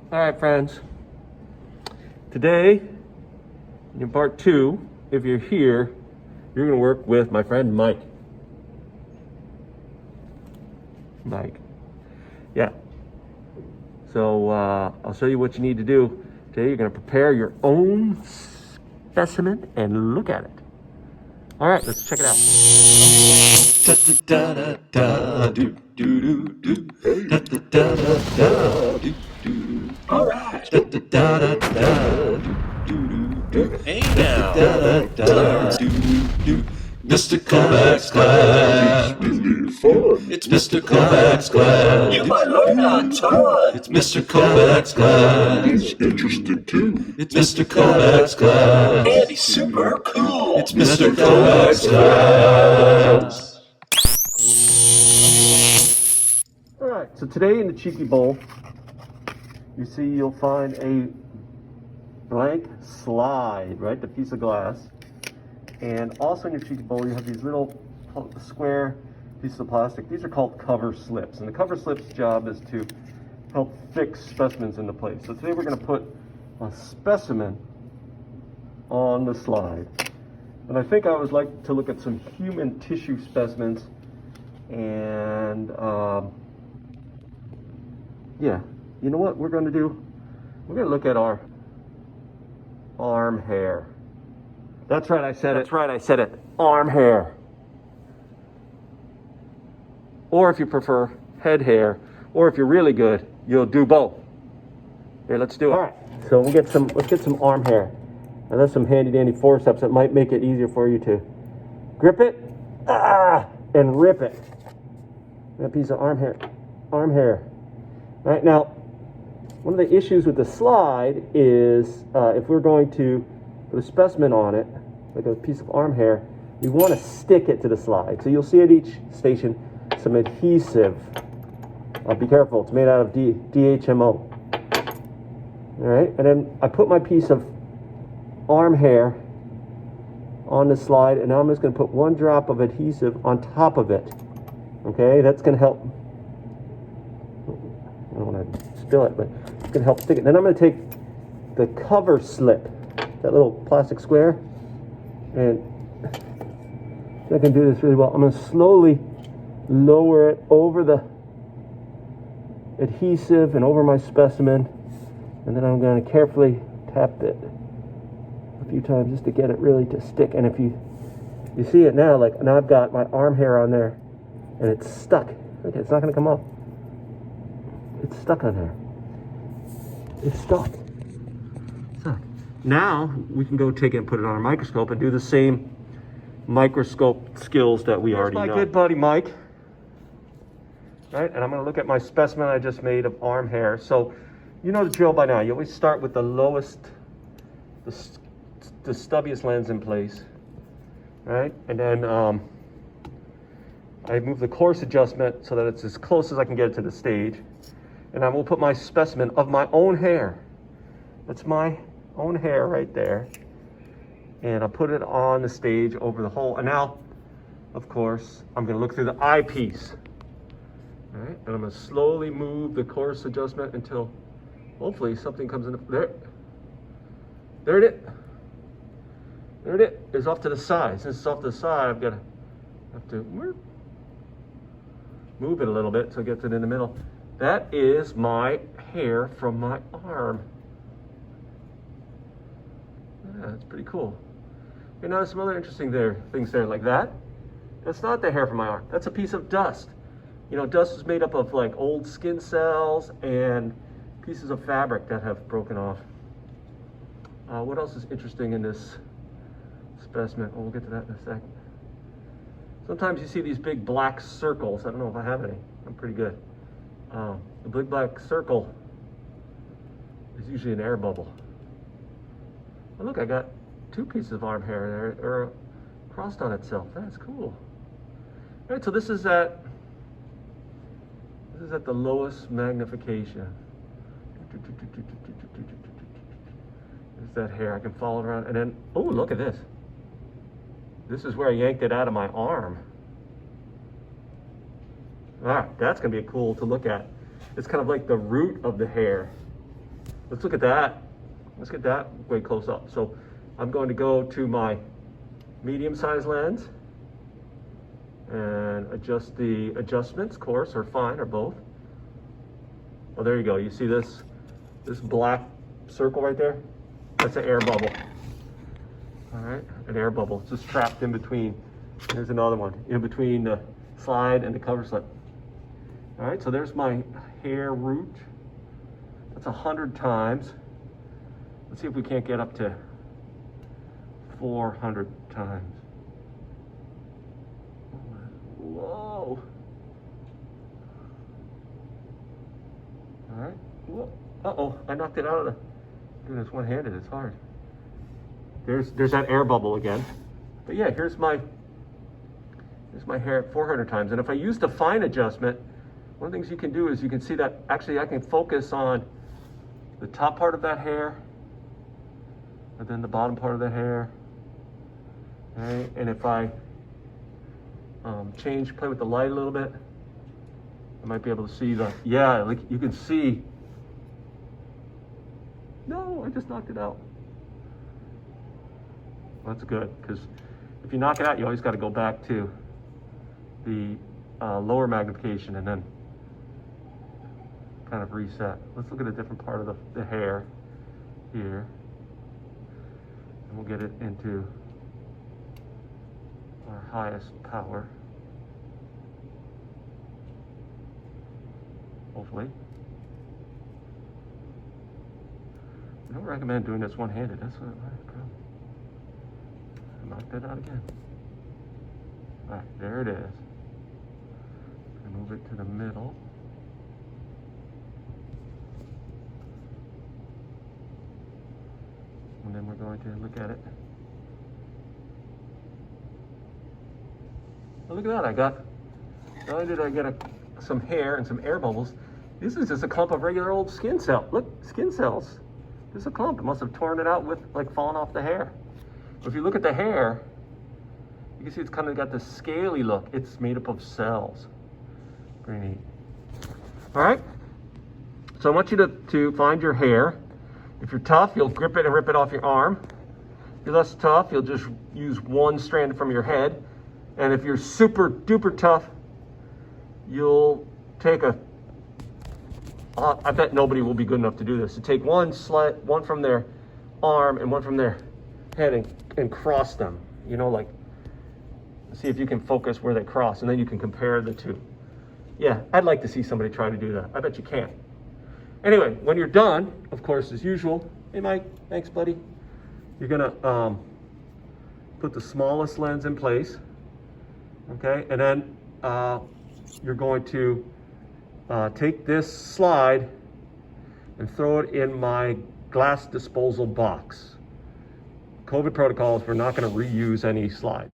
All right, friends. Today, in part 2, if you're here, you're going to work with my friend Mike. Yeah. So I'll show you what you need to do. Today, you're going to prepare your own specimen and look at it. All right, let's check it out. All right. Hey now. Mr. Kovacs class. It's Mr. Kovacs class. You might learn a ton. It's Mr. Kovacs class. He's interested too. It's Mr. Kovacs class. And he's super cool. It's Mr. Kovacs class. All right, so today in the Cheeky Bowl, you see you'll find a blank slide, right? The piece of glass. And also in your Cheeky Bowl, you have these little square pieces of plastic. These are called cover slips. And the cover slip's job is to help fix specimens into place. So today we're going to put a specimen on the slide. And I think I would like to look at some human tissue specimens. And yeah, you know what we're going to do? We're going to look at our arm hair. That's right, I said it. Arm hair. Or if you prefer, head hair. Or if you're really good, you'll do both. Here, let's do it. All right, so let's get some arm hair. And that's some handy dandy forceps that might make it easier for you to grip it, and rip it. That piece of arm hair. All right, now, one of the issues with the slide is if we're going to put a specimen on it, like a piece of arm hair, we want to stick it to the slide. So you'll see at each station some adhesive. Be careful, it's made out of DHMO. All right, and then I put my piece of arm hair on the slide, and now I'm just going to put one drop of adhesive on top of it. Okay, that's going to help. I don't want to spill it, but it's going to help stick it. Then I'm going to take the cover slip, that little plastic square, and I can do this really well. I'm going to slowly lower it over the adhesive and over my specimen, and then I'm going to carefully tap it a few times just to get it really to stick. And if you see it now, like now I've got my arm hair on there, and it's stuck. Okay, it's not going to come off. It's stuck on there. It's stuck. Now we can go take it and put it on our microscope and do the same microscope skills that we already know. My good buddy Mike. Right, and I'm going to look at my specimen I just made of arm hair. So you know the drill by now. You always start with the lowest, the stubbiest lens in place. Right, and then I move the coarse adjustment so that it's as close as I can get it to the stage. And I will put my specimen of my own hair. That's my own hair right there. And I'll put it on the stage over the hole. And now, of course, I'm going to look through the eyepiece. All right, and I'm going to slowly move the coarse adjustment until hopefully something comes in. There it is. There it is. It's off to the side. Since it's off to the side, have to move it a little bit so it gets it in the middle. That is my hair from my arm. Yeah, that's pretty cool. You know, some other interesting things there like that. That's not the hair from my arm. That's a piece of dust. You know, dust is made up of like old skin cells and pieces of fabric that have broken off. What else is interesting in this specimen? Oh, we'll get to that in a second. Sometimes you see these big black circles. I don't know if I have any. I'm pretty good. The big black circle is usually an air bubble. Oh, look, I got two pieces of arm hair there, or crossed on itself. That's cool. All right, so this is at the lowest magnification. There's that hair. I can follow it around, and then oh, look at this. This is where I yanked it out of my arm. All right, that's gonna be cool to look at. It's kind of like the root of the hair. Let's look at that. Let's get that way close up. So I'm going to go to my medium-sized lens and adjust the adjustments, coarse or fine or both. Well, there you go. You see this black circle right there? That's an air bubble. All right, an air bubble. It's just trapped in between. Here's another one, in between the slide and the cover slip. All right, so there's my hair root. That's 100 times. Let's see if we can't get up to 400 times. Whoa. All right. Whoa. Uh-oh, I knocked it out of the... Doing this one-handed, it's hard. There's that air bubble again. But yeah, here's my hair at 400 times. And if I use the fine adjustment, one of the things you can do is you can see that actually I can focus on the top part of that hair and then the bottom part of the hair. Okay? And if I play with the light a little bit, I might be able to see like you can see. No, I just knocked it out. That's good, because if you knock it out, you always got to go back to the lower magnification and then kind of reset. Let's look at a different part of the hair here. And we'll get it into our highest power. Hopefully. I don't recommend doing this one-handed. That's what I knocked that out again. All right, there it is. Move it to the middle. And then we're going to look at it. Oh, look at that, not only did I get some hair and some air bubbles, this is just a clump of regular old skin cell. Look, skin cells. There's a clump. It must have torn it out with, like, falling off the hair. But if you look at the hair, you can see it's kind of got this scaly look. It's made up of cells. Pretty neat. All right. So I want you to find your hair. If you're tough, you'll grip it and rip it off your arm. If you're less tough, you'll just use one strand from your head. And if you're super duper tough, you'll take I bet nobody will be good enough to do this. To take one from their arm and one from their head and cross them. You know, like, see if you can focus where they cross, and then you can compare the two. Yeah, I'd like to see somebody try to do that. I bet you can't. Anyway, when you're done, of course, as usual, hey Mike, thanks buddy. You're gonna put the smallest lens in place, okay? And then you're going to take this slide and throw it in my glass disposal box. COVID protocols, we're not gonna reuse any slide.